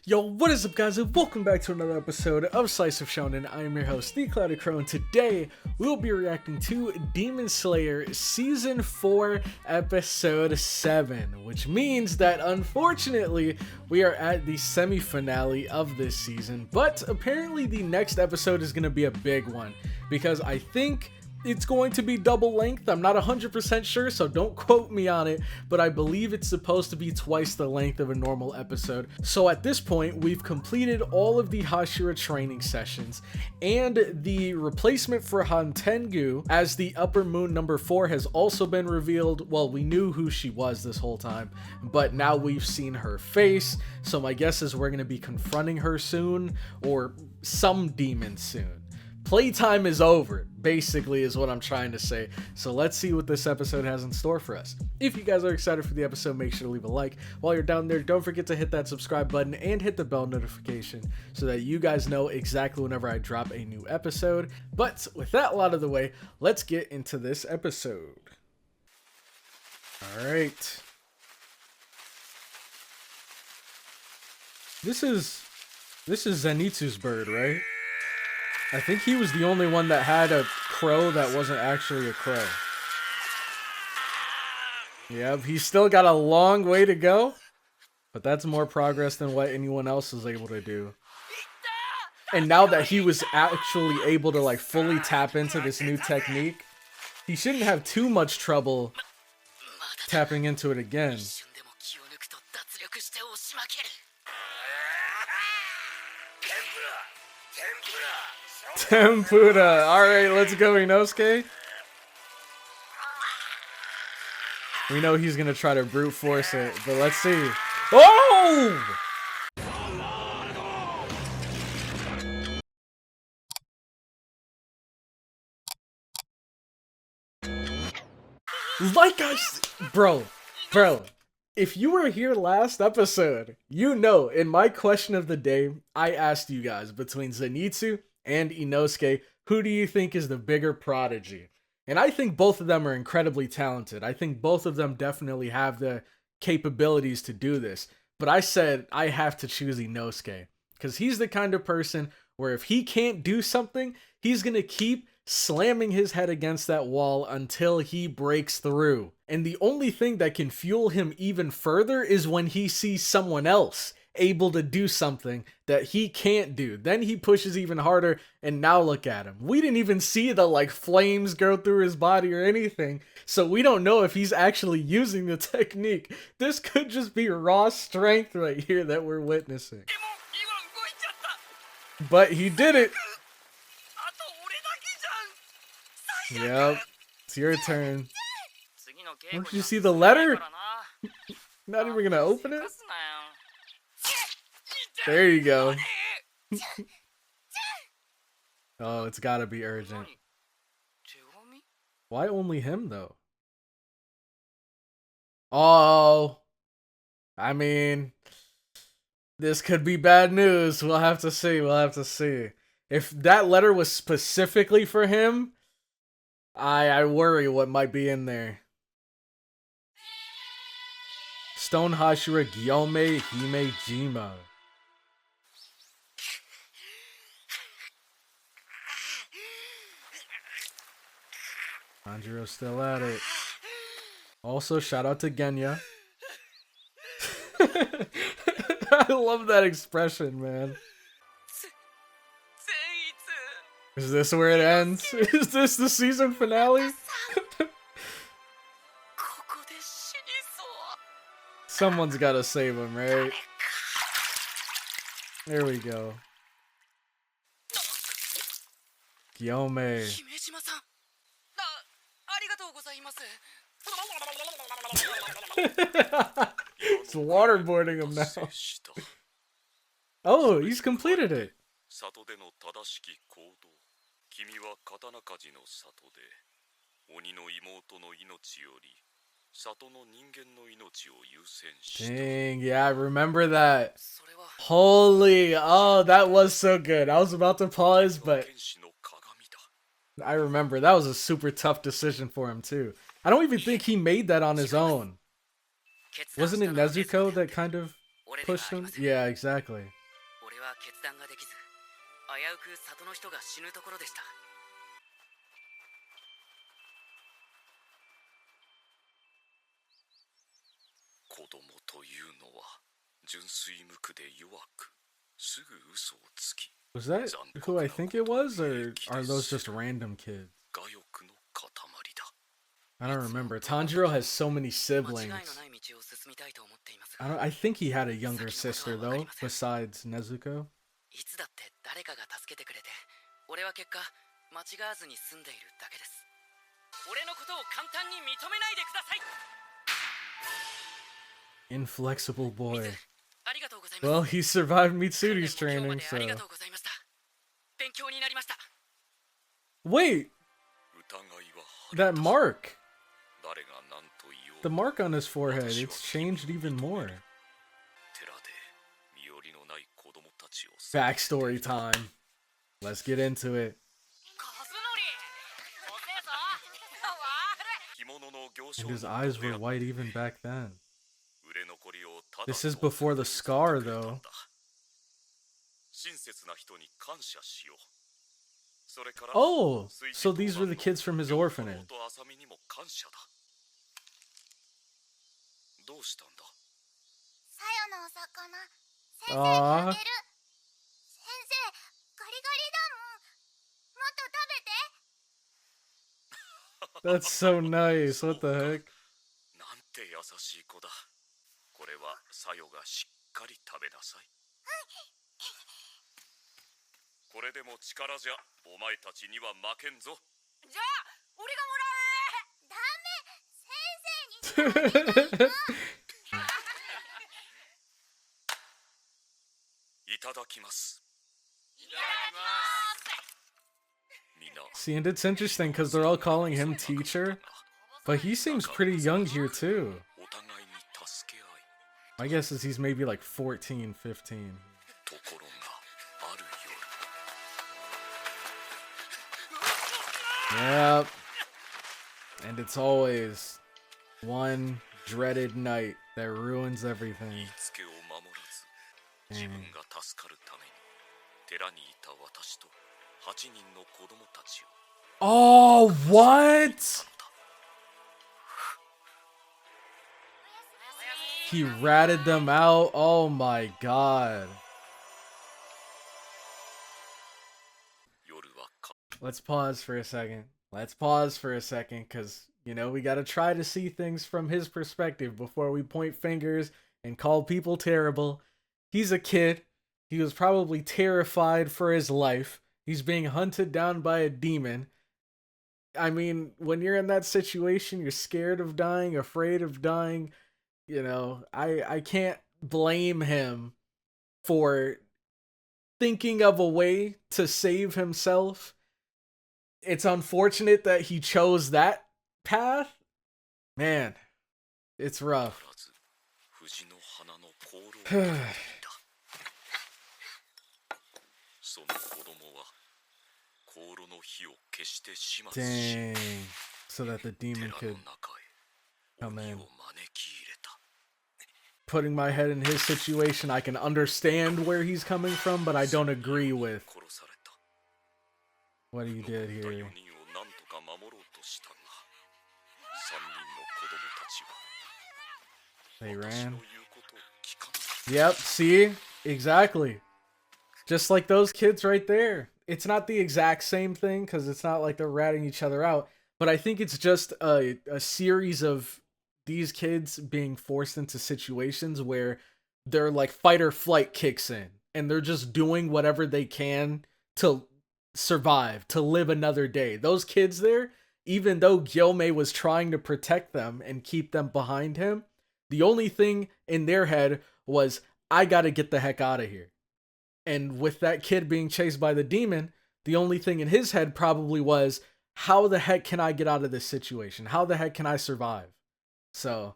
Yo, what is up guys, and welcome back to another episode of Slice of Shonen. I am your host, The Clouded Crow, and today we'll be reacting to Demon Slayer Season 4, Episode 7, which means that unfortunately we are at the semi-finale of this season, but apparently the next episode is going to be a big one, because I think it's going to be double length. I'm not 100% sure, so don't quote me on it, but I believe it's supposed to be twice the length of a normal episode. So at this point, we've completed all of the Hashira training sessions, and the replacement for Hantengu as the Upper Moon number 4 has also been revealed. Well, we knew who she was this whole time, but now we've seen her face, so my guess is we're going to be confronting her soon, or some demon soon. Playtime is over, basically, is what I'm trying to say. So let's see what this episode has in store for us. If you guys are excited for the episode, make sure to leave a like. While you're down there, don't forget to hit that subscribe button and hit the bell notification so that you guys know exactly whenever I drop a new episode. But with that out of the way, let's get into this episode. All right. This is Zenitsu's bird, right? I think he was the only one that had a crow that wasn't actually a crow. Yep, he's still got a long way to go, but that's more progress than what anyone else is able to do. And now that he was actually able to like fully tap into this new technique, he shouldn't have too much trouble tapping into it again. Tempura. Alright, let's go, Inosuke. We know he's gonna try to brute force it, but let's see. Oh! Like bro, if you were here last episode, you know in my question of the day, I asked you guys between Zenitsu and Inosuke, who do you think is the bigger prodigy? And I think both of them are incredibly talented. I think both of them definitely have the capabilities to do this. But I said I have to choose Inosuke, because he's the kind of person where if he can't do something, he's going to keep slamming his head against that wall until he breaks through. And the only thing that can fuel him even further is when he sees someone else able to do something that he can't do. Then he pushes even harder, and now look at him. We didn't even see the like flames go through his body or anything, so we don't know if he's actually using the technique. This could just be raw strength right here that we're witnessing. But he did it. Yep, it's your turn. Don't you see the letter? Not even gonna open it? There you go. Oh, it's gotta be urgent. Why only him, though? Oh, I mean, this could be bad news. We'll have to see. We'll have to see. If that letter was specifically for him, I worry what might be in there. Stone Hashira Gyomei Hime Jima. Anjiro's still at it. Also, shout out to Genya. I love that expression, man. Is this where it ends? Is this the season finale? Someone's gotta save him, right? There we go. Gyomei. It's waterboarding him now. Oh, he's completed it. Dang, yeah, I remember that. Holy, oh, that was so good. I was about to pause, but I remember that was a super tough decision for him too. I don't even think he made that on his own. Wasn't it Nezuko that kind of pushed him? Yeah, exactly. 俺は決断ができず、危うく里の人が死ぬところでした。子供というのは純粋無垢で弱く、すぐ嘘をつき。 Was that who I think it was, or are those just random kids? 我欲の塊だ。 I don't remember. Tanjiro has so many siblings. I think he had a younger sister though, besides Nezuko. いつだって誰かが助けてくれて、俺は結果間違わずに済んでいるだけです。俺のことを簡単に認めないでください。 Inflexible boy. ありがとうございます。 Well, he survived Mitsuri's training, so. ありがとうございました。勉強になりました。 Wait, 疑いは that mark. 誰が何と言おう。 The mark on his forehead, it's changed even more. 寺で身寄りのない子供たちを Backstory time. Let's get into it. 着物の行商 And his eyes were white even back then. 売れ残りをただ This is before the scar, though. 親切な人に感謝しよう。それから Oh, so these were the kids from his orphanage. と浅見にも感謝だ。どうしたんだ。さよのお魚。先生 Aww. にあげる。先生、ガリガリだもん。もっと食べて。 That's so nice. What the heck? なんて優しい子だ。これはさよがしっかり食べなさい。これでも力じゃお前たちには負けんぞ。じゃあ、俺がもらう。ダメ。先生に。いただきます。 See, and it's interesting because they're all calling him teacher, but he seems pretty young here too. お互いに助け合い。 My guess is he's maybe like 14, 15. ところがある Yep. And it's always one dreaded night that ruins 夜、 everything. 言いつけを守らず、自分が助かるために寺にいた私と8人の子供たちを。 Oh, what? He ratted them out. Oh my god. 夜はか Let's pause for a second. Let's pause for a second because, you know, we got to try to see things from his perspective before we point fingers and call people terrible. He's a kid. He was probably terrified for his life. He's being hunted down by a demon. I mean, when you're in that situation, you're scared of dying, afraid of dying. You know, I can't blame him for thinking of a way to save himself. It's unfortunate that he chose that path. Man, it's rough. 藤の花の香炉を食べていた。その子供は香炉の火を消して始末し、 Dang. So that the 寺 demon の could 中へ come 鬼 in. を招き入れた。 Putting my head in his situation, I can understand where he's coming from, but I don't agree with 殺された。 what he did 残った here. 4人を何とか守ろうとしたが、3人の子供たちは They 私 ran. の言うことを聞かなかった。 Yep, see? Exactly. Just like those kids right there. It's not the exact same thing because it's not like they're ratting each other out, but I think it's just a series of these kids being forced into situations where their like fight or flight kicks in and they're just doing whatever they can to survive, to live another day. Those kids there, even though Gyomei was trying to protect them and keep them behind him, the only thing in their head was, I gotta get the heck out of here. And with that kid being chased by the demon, the only thing in his head probably was, how the heck can I get out of this situation? How the heck can I survive? So,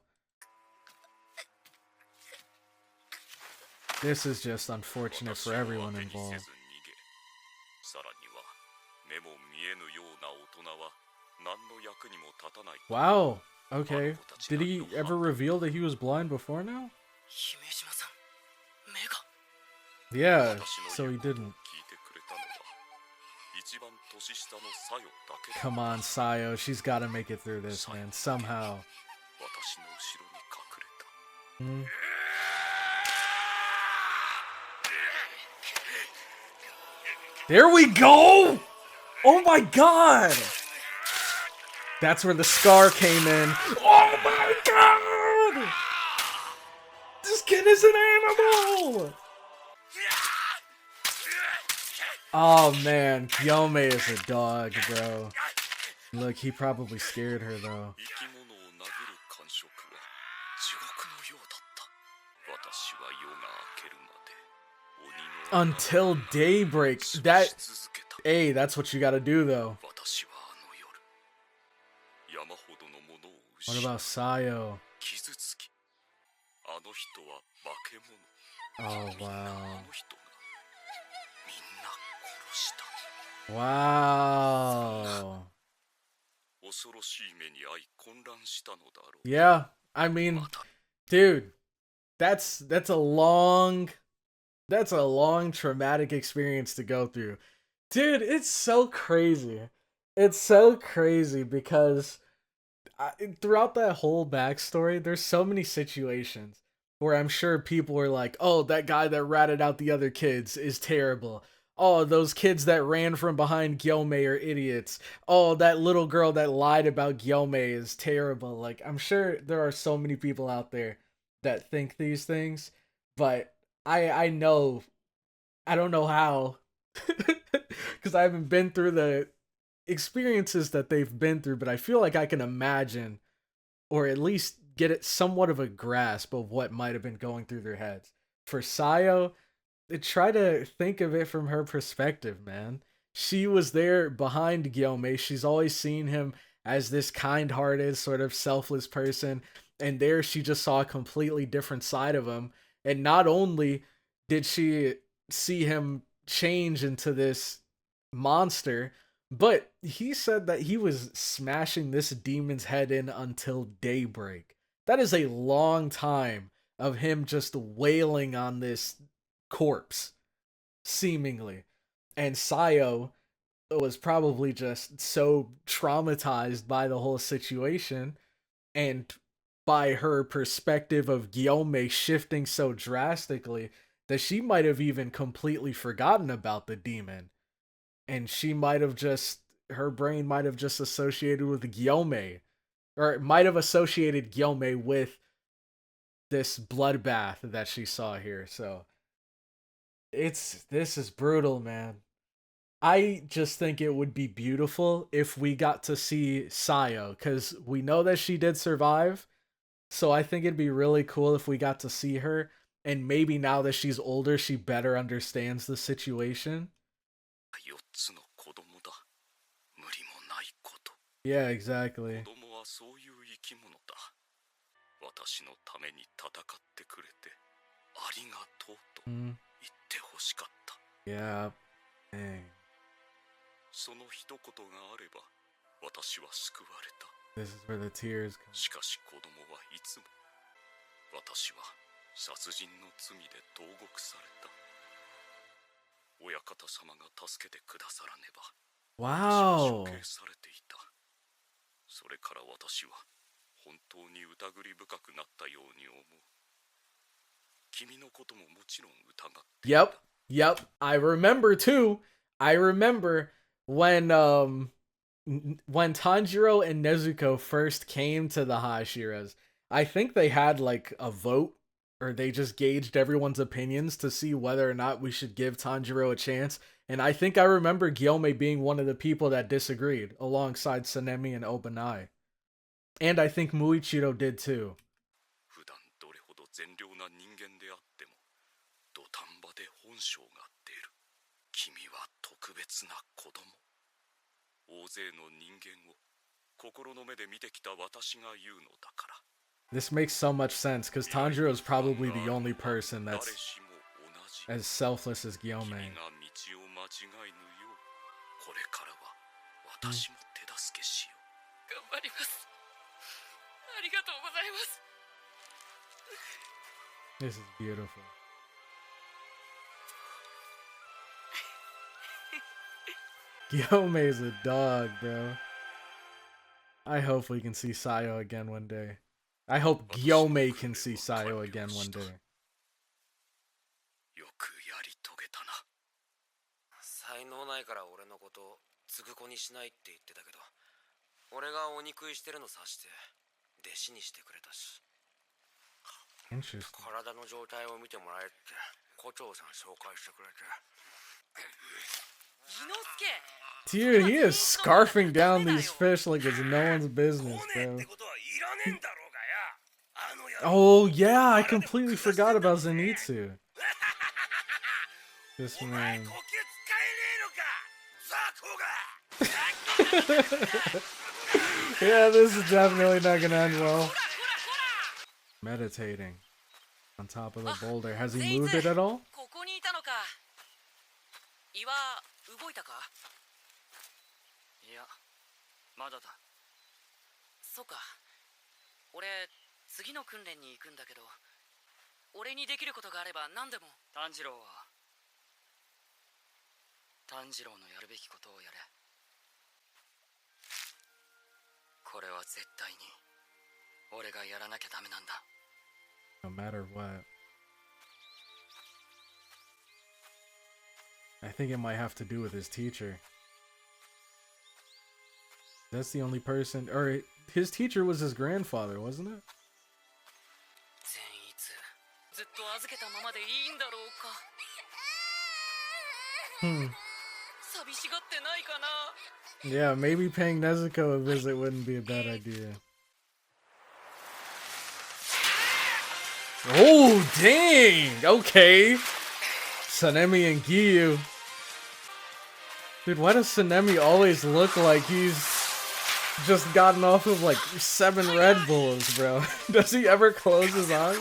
this is just unfortunate for everyone 私を当てにせ involved. ず逃げ、さらには目も見えぬような大人は何の役にも立たない。 Wow. Okay. Did he ever reveal that he was blind before now? 姫島さん、Yeah, so he didn't. Come on, Sayo. She's got to make it through this, man. Somehow. Hmm. There we go! Oh my god! That's where the scar came in. Oh my god! This kid is an animal! Oh man, Gyomei is a dog, bro. Look, he probably scared her though. Until daybreak. Hey, that's what you gotta do though. What about Sayo? Oh wow. Wow. Yeah, I mean, dude, that's a long traumatic experience to go through. Dude, it's so crazy. It's so crazy because throughout that whole backstory, there's so many situations where I'm sure people were like, oh, that guy that ratted out the other kids is terrible. Oh, those kids that ran from behind Gyomei are idiots. Oh, that little girl that lied about Gyomei is terrible. Like, I'm sure there are so many people out there that think these things, but I know, I don't know how, because I haven't been through the experiences that they've been through, but I feel like I can imagine, or at least get it somewhat of a grasp of what might have been going through their heads. For Sayo, try to think of it from her perspective, man. She was there behind Gyomei. She's always seen him as this kind-hearted, sort of selfless person, and there she just saw a completely different side of him. And not only did she see him change into this monster, but he said that he was smashing this demon's head in until daybreak. That is a long time of him just wailing on this corpse, seemingly. And Sayo was probably just so traumatized by the whole situation and by her perspective of Gyomei shifting so drastically that she might have even completely forgotten about the demon. And she might have just, her brain might have just associated with Gyomei, or it might have associated Gyomei with this bloodbath that she saw here. So this is brutal, man. I just think it would be beautiful if we got to see Sayo, because we know that she did survive. So I think it'd be really cool if we got to see her, and maybe now that she's older, she better understands the situation. Yeah, exactly. Mm. Yeah, dang. This is where the tears come. 殺人の罪で投獄された。親方様が助けてくださらねば。Wow. 処刑されていた。それから私は本当に疑り深くなったように思う。君のことももちろん疑っていた。Yep. I remember too. I remember when Tanjiro and Nezuko first came to the Hashiras. I think they had like a vote, or they just gauged everyone's opinions to see whether or not we should give Tanjiro a chance. And I think I remember Gyomei being one of the people that disagreed, alongside Sanemi and Obanai. And I think Muichiro did too. 普段どれほど善良な人間であっても、土壇場で本性が出る。君は特別な子供。大勢の人間を心の目で見てきた私が言うのだから。 This makes so much sense, because Tanjiro is probably the only person that's as selfless as Gyomei. This is beautiful. Gyomei's a dog, bro. I hope we can see Sayo again one day. I hope Gyomei can see Sayo again one day. よくやり遂げたな。才能ないから俺のことをつぐこにしないって言ってたけど、俺がお憎いしてるの察して弟子にしてくれたし。 Interesting. 体の状態を見てもらえって胡蝶さん紹介してくれて。 Dude, he is scarfing down these fish like it's no one's business, bro. Oh, yeah, I completely forgot about Zenitsu. This man. Yeah, this is definitely not gonna end well. Meditating on top of the boulder. Has he moved it at all? 動いたか？いや、まだだ。そうか。俺、次の訓練に行くんだけど、俺にできることがあれば何でも。炭治郎は、炭治郎のやるべきことをやれ。これは絶対に、俺がやらなきゃダメなんだ。No matter what. I think it might have to do with his teacher. That's the only person, or his teacher was his grandfather, wasn't it? Yeah, maybe paying Nezuko a visit wouldn't be a bad idea. Oh, dang! Okay. Sanemi and Giyu. Dude, why does Sanemi always look like he's just gotten off of like 7 Red Bulls, bro? Does he ever close his eyes?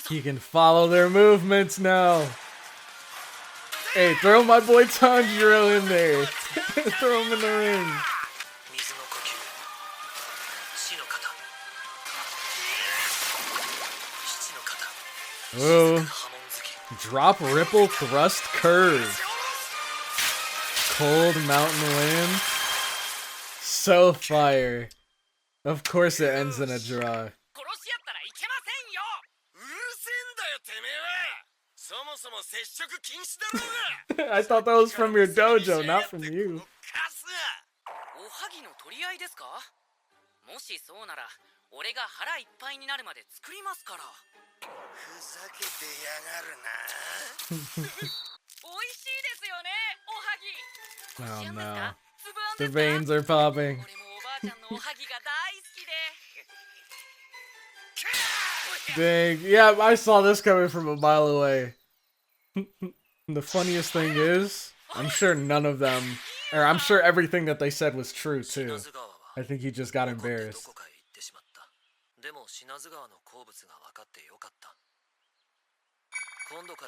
He can follow their movements now. Hey, throw my boy Tanjiro in there. Throw him in the ring. Oh, drop, ripple, thrust, curve. Cold mountain wind. So fire. Of course it ends in a draw. I thought that was from your dojo, not from you. もしそうなら俺が腹いっぱいになるまで作りますから。ふざけてやがるな。美味しいですよね、おはぎ。 Oh no. The veins are popping. 俺もおばあちゃんのおはぎが大好きで。 Dang. Yeah, I saw this coming from a mile away. The funniest thing is, I'm sure none of them, or I'm sure everything that they said was true too. I think he just got embarrassed.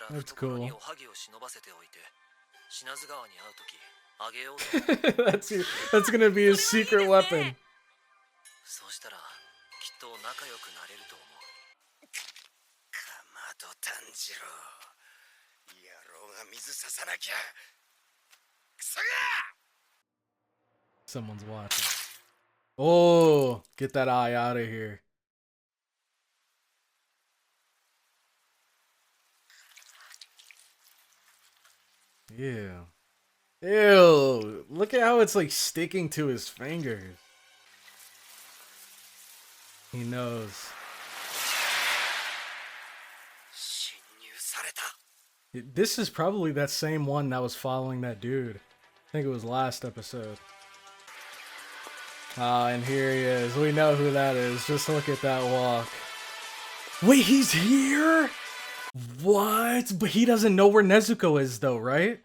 That's cool. That's gonna be his secret weapon. Someone's watching. Oh, get that eye out of here. Ew. Ew. Look at how it's like sticking to his fingers. He knows. This is probably that same one that was following that dude. I think it was last episode. Ah, and here he is. We know who that is. Just look at that walk. Wait, he's here? What? But he doesn't know where Nezuko is though, right?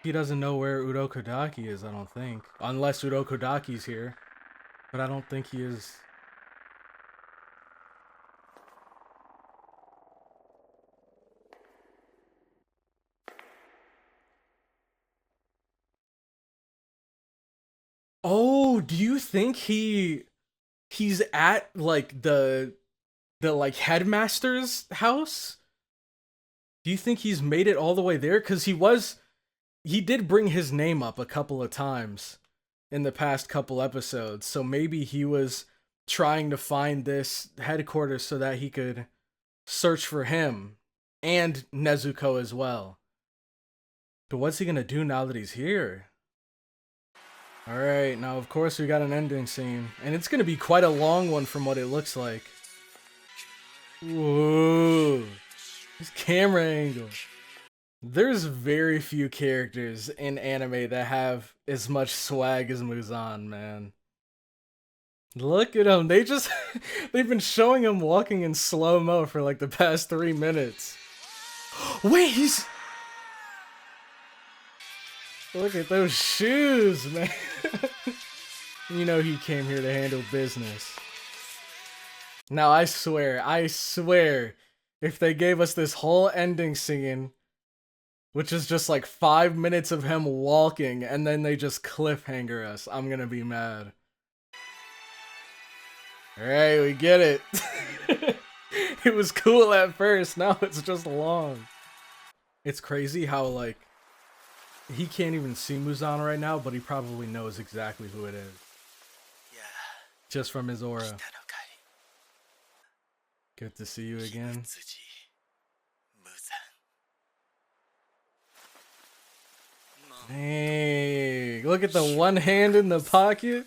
He doesn't know where Urokodaki is, I don't think. Unless Urokodaki's here. But I don't think he is. Oh, do you think he's at like the the like headmaster's house? Do you think he's made it all the way there? Because he did bring his name up a couple of times in the past couple episodes, so maybe he was trying to find this headquarters so that he could search for him and Nezuko as well. But what's he gonna do now that he's here? Alright, now of course we got an ending scene, and it's gonna be quite a long one from what it looks like. Whoa, this camera angle. There's very few characters in anime that have as much swag as Muzan, man. Look at him. They've been showing him walking in slow-mo for like the past 3 minutes. Wait, look at those shoes, man. You know he came here to handle business. Now I swear, if they gave us this whole ending scene, which is just like 5 minutes of him walking, and then they just cliffhanger us, I'm gonna be mad. Alright, we get it. It was cool at first, now it's just long. It's crazy how, like, he can't even see Muzan right now, but he probably knows exactly who it is. Just from his aura. Good to see you again. Hey, look at the one hand in the pocket.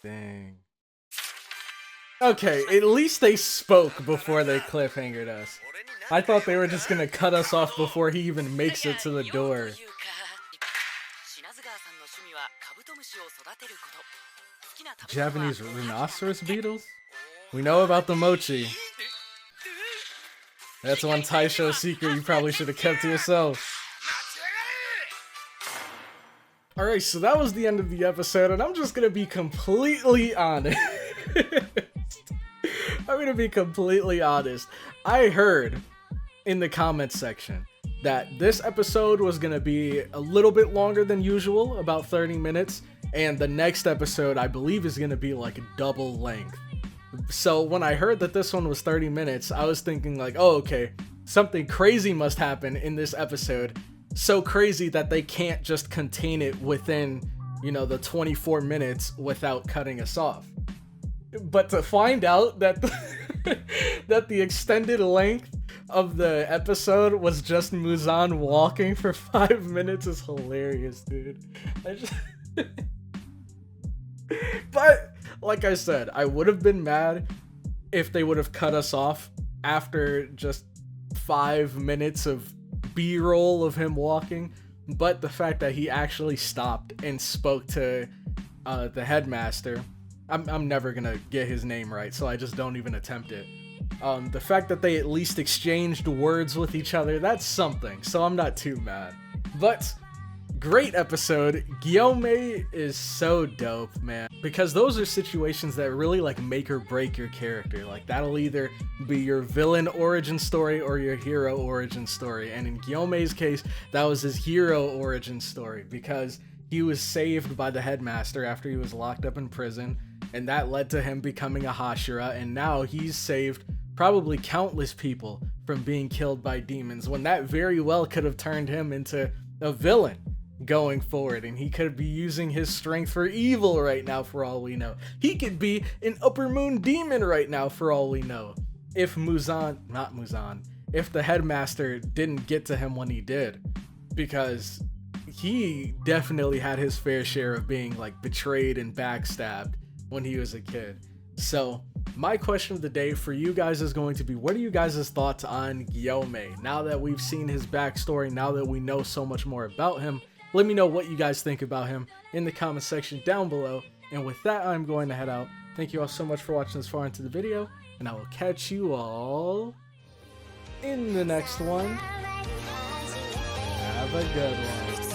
Dang. Okay, at least they spoke before they cliffhangered us. I thought they were just gonna cut us off before he even makes it to the door. Japanese rhinoceros beetles? We know about the mochi. That's one Taisho secret you probably should have kept to yourself. Alright, so that was the end of the episode, and I'm just gonna be completely honest. I'm gonna be completely honest. I heard in the comments section that this episode was gonna be a little bit longer than usual, about 30 minutes, and the next episode I believe is gonna be like double length. So when I heard that this one was 30 minutes, I was thinking like, oh, okay, something crazy must happen in this episode. So crazy that they can't just contain it within, you know, the 24 minutes without cutting us off. But to find out that that the extended length of the episode was just Muzan walking for 5 minutes is hilarious, dude. But like I said, I would have been mad if they would have cut us off after just 5 minutes of B-roll of him walking. But the fact that he actually stopped and spoke to the headmaster, I'm never gonna get his name right, so I just don't even attempt it. The fact that they at least exchanged words with each other, that's something, so I'm not too mad. But great episode. Gyomei is so dope, man, because those are situations that really like make or break your character. Like that'll either be your villain origin story or your hero origin story, and in Gyomei's case that was his hero origin story, because he was saved by the headmaster after he was locked up in prison, and that led to him becoming a Hashira, and now he's saved probably countless people from being killed by demons, when that very well could have turned him into a villain going forward, and he could be using his strength for evil right now for all we know. He could be an upper moon demon right now for all we know, if if the headmaster didn't get to him when he did, because he definitely had his fair share of being like betrayed and backstabbed when he was a kid. So my question of the day for you guys is going to be, what are you guys' thoughts on Gyomei? Now that we've seen his backstory, now that we know so much more about him, let me know what you guys think about him in the comment section down below. And with that, I'm going to head out. Thank you all so much for watching this far into the video, and I will catch you all in the next one. Have a good one.